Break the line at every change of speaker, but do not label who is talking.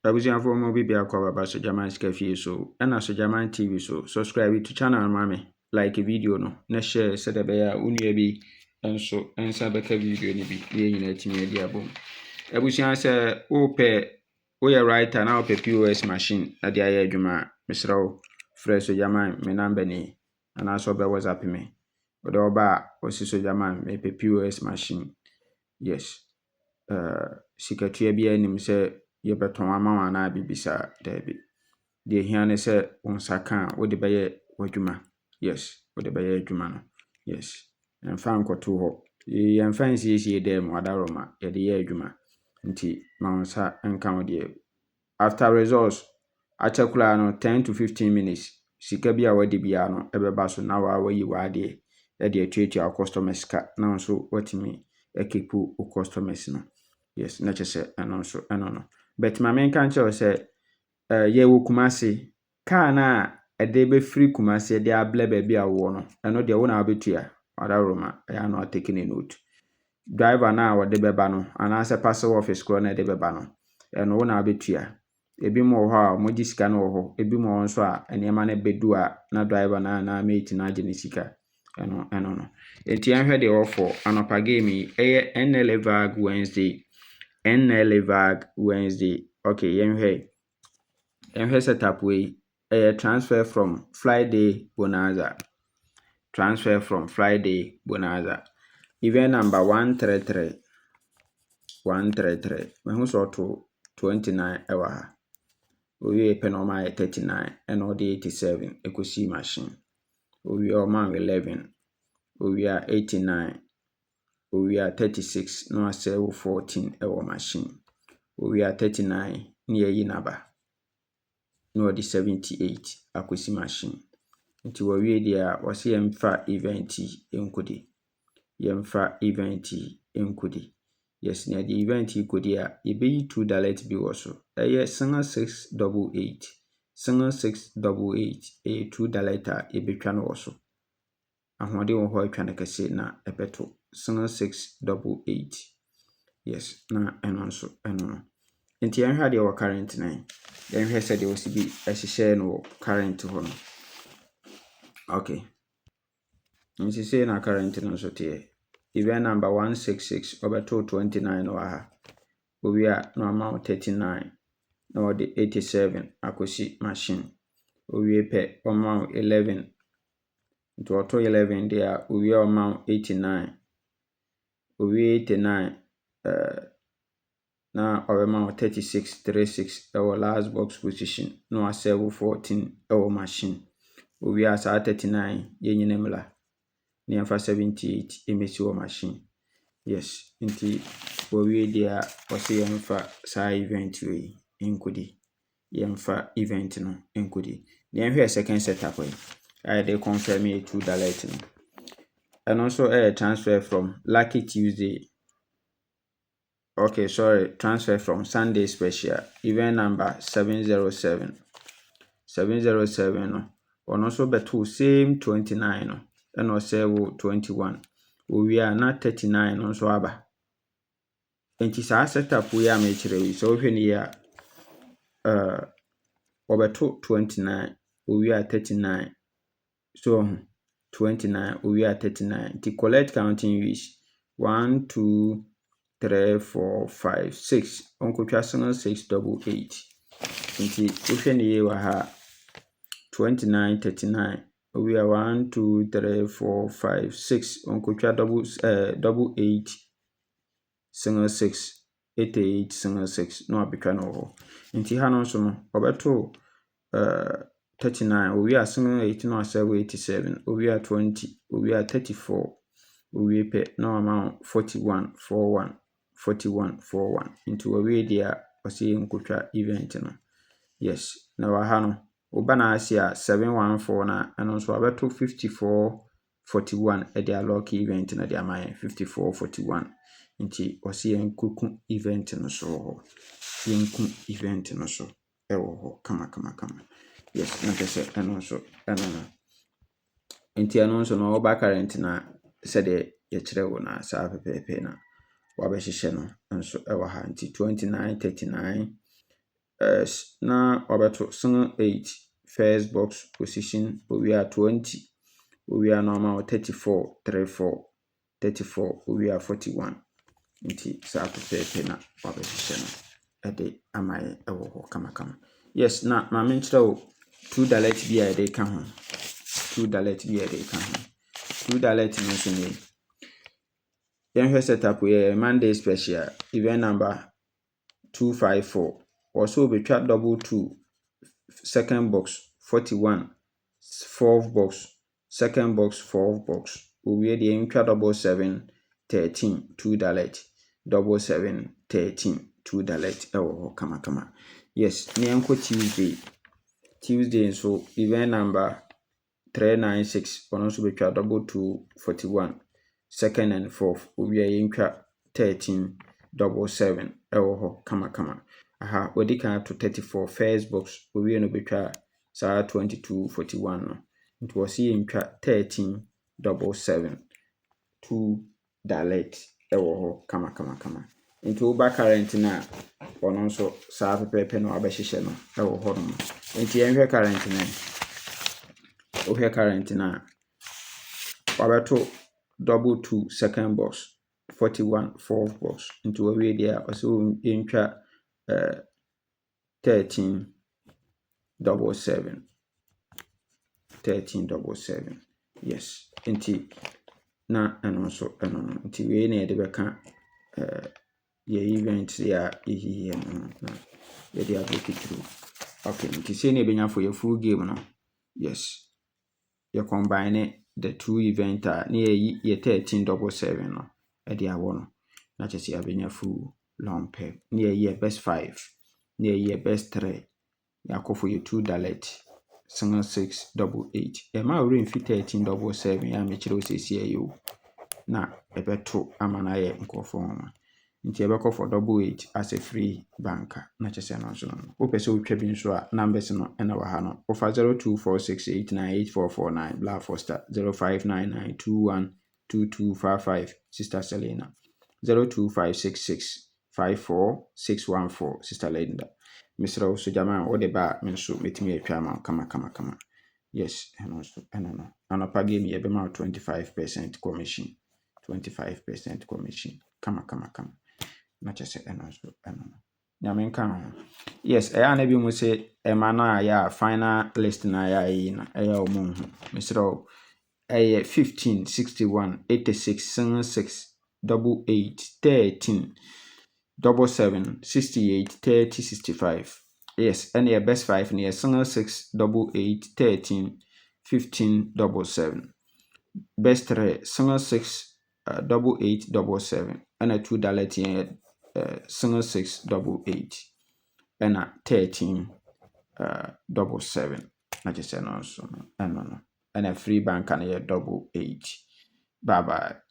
Abusiafo mo bibia kwa baba Sojaman Scafe so and Sojaman TV so subscribe to channel mami like video no na share said be unia bi enso ensa beka video ni bi ye nyina timi adi abom. Abusia se wo ye writer na ope POS machine na dia ye adwuma misrawo fresh Sojaman me number ni ana so be WhatsApp me. Odo oba osi Sojaman me pe POS machine. Yes. Sikatua bi anim se ye beton ama na bibisa dabi de hia ne se onsaka wo de beye wadwuma. Yes, wo de beye adwuma no. Yes, emfa nkoto ho ye emfa nsiesie dem wadaroma ye de ye adwuma nti ma onsa enka wo de after results achakula no 10 to 15 minutes sika bi a wadi bia no ebeba so na wa yi wa de e de treat your customers ka na so watimi ekipu o customers no. Yes, na chese anonso enono. But my main can tell say ye wo Kumasi car na ede be free Kumasi de able baby a wo no eno de wo na abetua Roma ya no taking a note. Driver na wo de beba no anase parcel office kro na de beba no eno wo na abetua. Ebi mo ho a mo di sika no ho ebi mo nso a enema na bedu a na driver na mate na agene sika eno no. Enti anhwe de offer anopa game Nla Vag Wednesday. Nla Vag Wednesday. Okay, yenhwe setup we transfer from Friday bonanza. Transfer from Friday bonanza. Event number 133. 133. Mehu so to 29 ewa ha. Owie penoma 39 and all the 87 ekosi machine. Owie oma 11. Owie 89. Owie 36 no asewo 14 ewa machine. Owie 39 ni yi naba. No the 78 akwesi machine. Nti wawie dia wase yemfa event enkodi. Yemfa event enkodi. Yes, near the event enkodi a ebe $2 bi woso. Eye single 688. Single 688 $2 a ebetwa no woso. Ahode wo ho atwa na kase na ebeto single 688. Yes, na enonso eno. Nti yanhwa de wo current na. Yanhwa se de wo sibi ehihye no current ho no. Okay. Nti say na current no so te. Event number 166 obeto 29 wa ha. Owia no amount 39. No the 87 akosi machine. Owie pe amount 11. Nti auto 11 there owia amount 89. Owie 89 na amount 36 our last box position no asewo 14 our machine. We are 39 yenyinemla ni amfa 78 emesi wo machine. Yes, nti we dia wose yemfa sa event we enkodi. Yemfa event no enkodi. Ni enhwe second setup we I dey confirm $2 no. And also transfer from Lucky Tuesday. Okay, sorry, transfer from Sunday special. Event number 707. 707 no. On also beto same 29 no. And also 21. We are not 39 on so aba. Enti sa setup we are mechire we. So when here obeto 29. We are 39. So 29. We are 39. The collect counting is 1, 2, 3, 4, 5, 6. Onko twa 688. Nti wohwe ne ye wa ha 29 39. We are 1, 2, 3, 4, 5, 6. Onko twa double 8 single 6 88 single 6 no abetwa no ho. Nti ha no so no obeto 39. We are single 8 no asewo 87. We are 20. We are 34. We pay no amount 41 41. 41 41 into we dia wasi nkotwa event no. Yes, na wa ha no oba na asia 714 na eno so abeto 54 41 e dia lock event na dia man 54 41 nti wasi nkuku event no so ho. Yenku event no so ewo ho kama. Yes, na kese eno so eno no. Nti eno so no oba current na se de ye kire wo na sa pepepe na wabehihye no nso ewa ha nti 29 39 na obeto single 8 first box position we are 20 we are normal 34 34 34 we are 41 nti sa pepe na wabehye no ede amaye ewo ho kama. Yes, na ma menkyerɛ wo $2 bi a ede ka ho. $2 bi a ede ka ho. $2 no so ne yɛnhwɛ setup Monday special event number 254 also betwa double 2 second box 41 fourth box second box fourth box owie de ntwa double 7 13 $2 double 7 13 $2 ewo ho kama. Yes, ne enko Tuesday so event number 396 ono so betwa double 2 41 second and fourth owie ntwa 13 double 7 ewo ho kama. Aha wadi kan to 34 first box owie no betwa saa 22 41 no nti wasi ntwa 13 double 7 $2 ewo ho kama. Nti oba current na ono so saa pepe no abɛhyehyɛ no ewo ho no nti yɛnhwɛ current na ohwɛ current na wabeto double 2 second box 41 fourth box nti owie dia also ntwa 13 double 7 13 double 7 yes nti na eno so eno nti we na yɛde bɛka ye event ya ehihe no na yɛde abɛki through. Okay, nti say na ebenya for your full game no yes you combine the two event na ye 13 double 7 no ɛde awo no na kyerɛ sɛ abenya full long pair na ye best 5 na ye best 3 yakɔ for your $2 single 6 double 8 ma ore mfi 13 double 7 ya me kyerɛ osisi ayo na ebeto ama na ye nkɔfo ho nti ebekɔ for double 8 as a free banker na kyerɛ no so no wo pɛsɛ wotwa bi nso a numbers no na wa ha no ofa 0246898449 Black Foster 0599212255 Sister Selena 0256654614 Sister Linda Mr. Also Jama what the ba menso metimi atwa ma kama. Yes, and also no. Anapa game ye be ma 25% commission. 25% commission. Kama. Na chese eno so eno. Nyame nka ho. Yes, na bi mu say e ma na ya final list na ya yi na e ya omo hu. Mr. 15 61 86 76 88 13 double 7 68 30 65. Yes, and your best 5 near single 6 double 8 13 15 double 7. Best 3 single 6 double 8 double 7 and a $2 here single 6 double 8 and a 13 double 7. Not just an also and a free bank and a double 8. Bye bye.